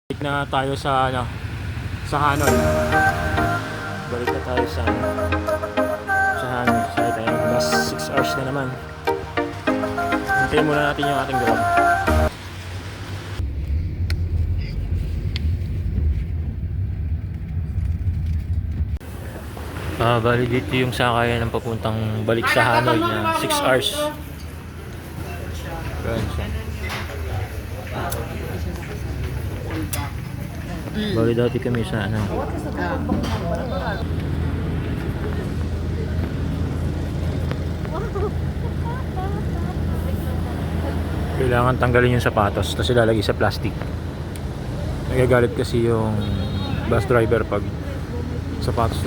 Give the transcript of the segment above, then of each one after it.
Balik na tayo sa sa Hanoi. Balik na tayo sa Hanoi. Sakay tayo ng bus, 6 hours na naman. Hintayin muna natin yung ating grab. Bali dito yung sakayan ng papuntang balik sa Hanoi na 6 hours. Bali dati kami sa kailangan tanggalin yung sapatos tapos ilalagay sa plastic. Nagagalit kasi yung bus driver pag sapatos.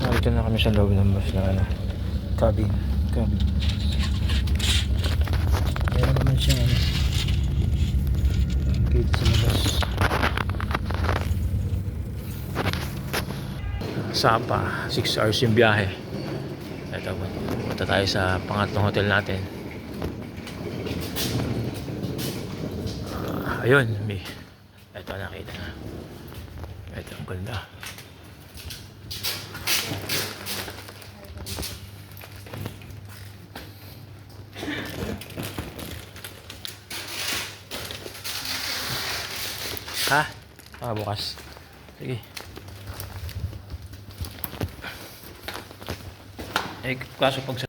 Dito na kami sa loob ng bus na cabin. Meron naman siya dito sa labas. Sapa, 6 hours yung biyahe. Ito, punta tayo sa pangatlong hotel natin. Ayun, ito nakita na. Ito, ang ganda. Ha? Bukas. Sige. Kaso pag sa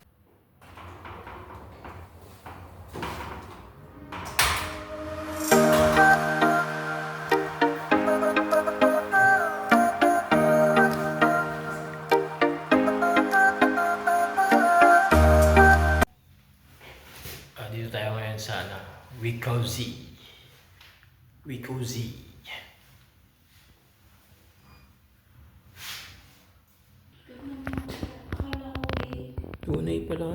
dito tayo ngayon sa Wikozi. Tunay pala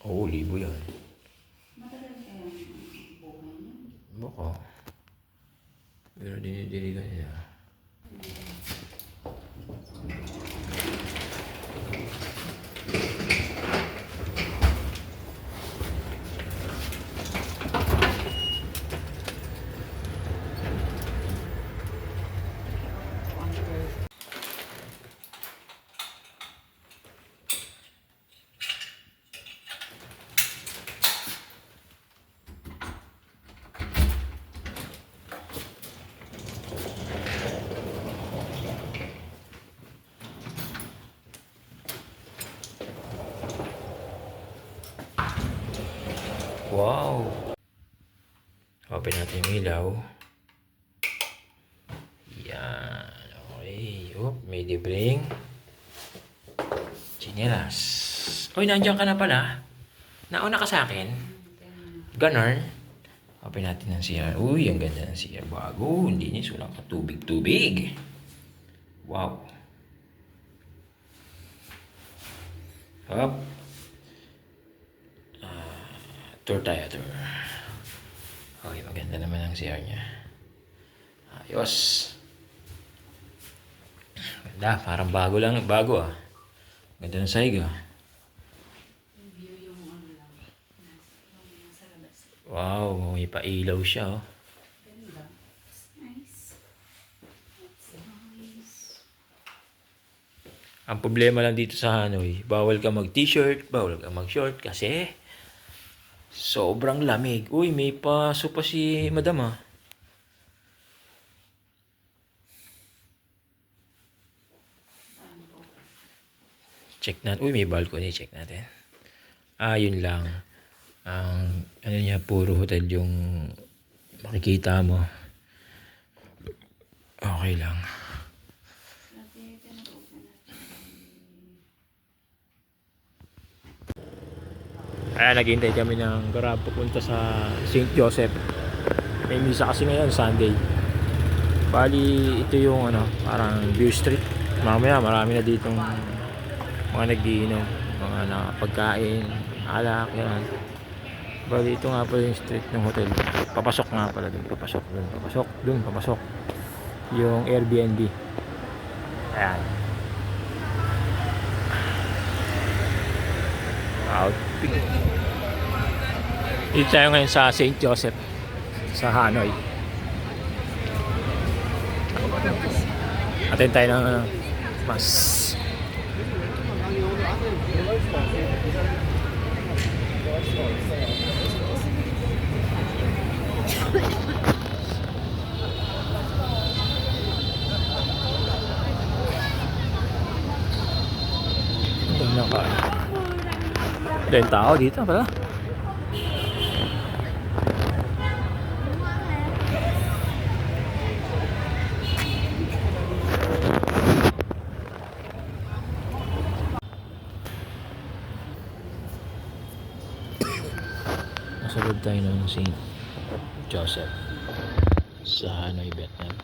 Oo, libo yan. Baka. Pero dinidiligan niya. Wow! Open natin yung ilaw. Yan. Okay. May libreng chinelas. Uy, nandiyan ka na pala. Nauna ka sa akin. Ganon. Open natin ng CR. Uy, ang ganda ng CR. Bago. Hindi niya sulang ka tubig. Wow. Hop. Tour tayo. Okay, maganda naman ang CR niya. Ayos. Ganda, parang bago ah. Ganda ng sahig ah. Wow, may pailaw siya oh. Ang problema lang dito sa Hanoi, bawal ka mag t-shirt, bawal ka mag short kasi sobrang lamig. Uy, may paso pa si madam ah. Check natin. Uy, may balcony. Check natin. Yun lang. Ang niya, puro hotel yung makikita mo. Okay lang. Naghihintay kami ng grab pupunta sa St. Joseph. May misa kasi ngayon, Sunday. Bali, ito yung parang view street. Mamaya marami na ditong mga nag-iinom, mga pagkain, alak, yan. Bali, ito nga pala yung street ng hotel. Papasok nga pala dun, papasok. Yung Airbnb. Ayan. Out. Dito tayo ngayon sa St. Joseph sa Hanoi. Atin tayo ng mas. Then tao dito pala. Nasa loob tayo ng St. Joseph sa Hanoi, Vietnam.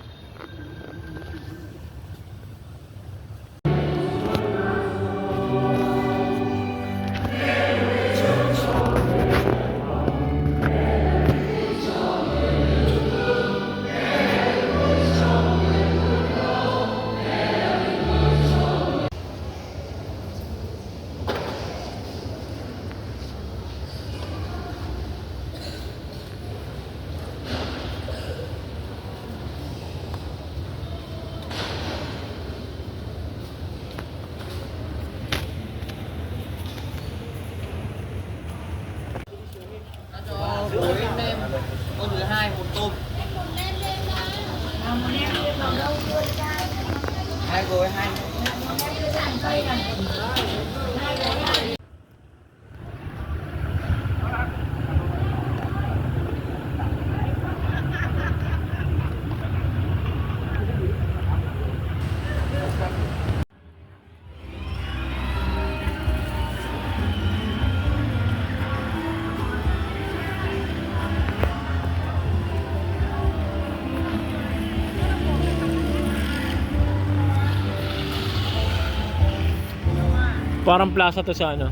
Con thứ hai một tôm. Hai gói hai. Parang plaza to sa ano.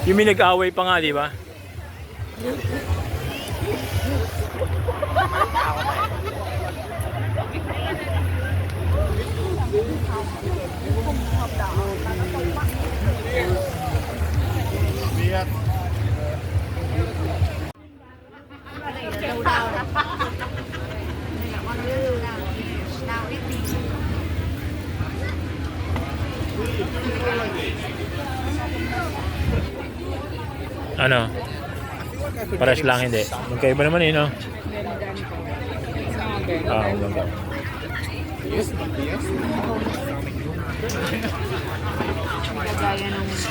Yung may nag-away pa nga, di ba? Ano? Pares lang hindi. Magkaiba naman eh, no? Ah, maganda.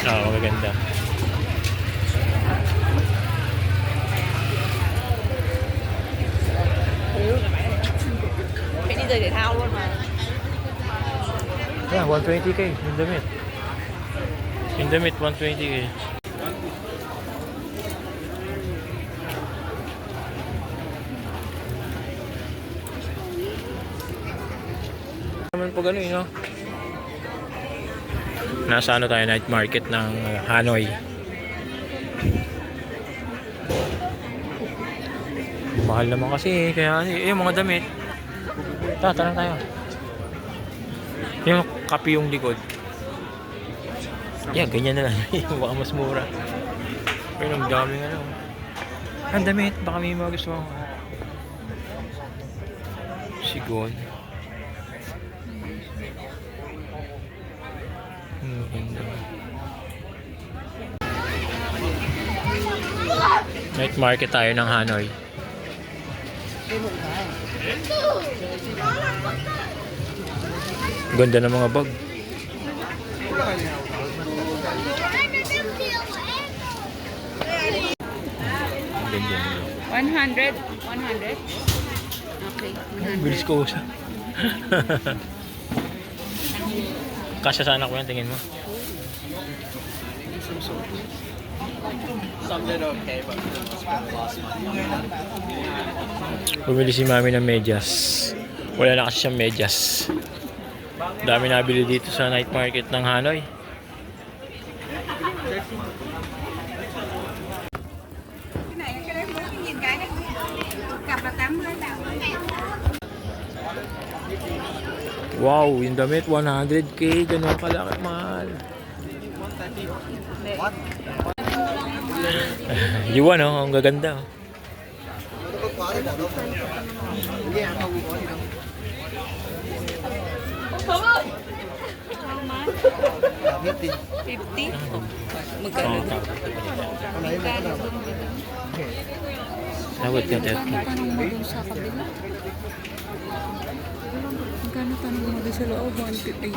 Ah, magaganda. Phải đi chơi thể thao luôn mà. Yeah, 120k in the mid. In the mid, 120k. Naman po gano'n, no? Nasa ano tayo, night market ng Hanoi. Mahal naman kasi, kaya yung mga damit. Tara tayo. Yung kape yung likod. Yeah, ganyan na lang. Baka mas mura. Pero ang daming ano. Ang damit, baka may mga gusto ako. Sigon. Ganda. Night market tayo ng Hanoi. Ganda ng mga bag. Ganda. 100. 100. Okay. Bilis ko usa. Kasya sana ko yan, tingin mo. Bumili si mami ng medyas. Wala na kasi siyang medyas. Dami nabili dito sa night market ng Hanoi. Wow, yung damit 100k, ganun kalaki, mahal. Yuan oh, ang gaganda. How much? 50? Magkano Oh, doon? Magkano doon? Tawad ka, Ted. Tanong mo dun sa kabila. Magkano tanong mo dun sa loob? 180?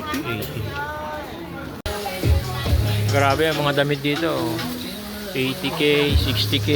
Grabe ang mga damit dito. oh. 80k, 60k.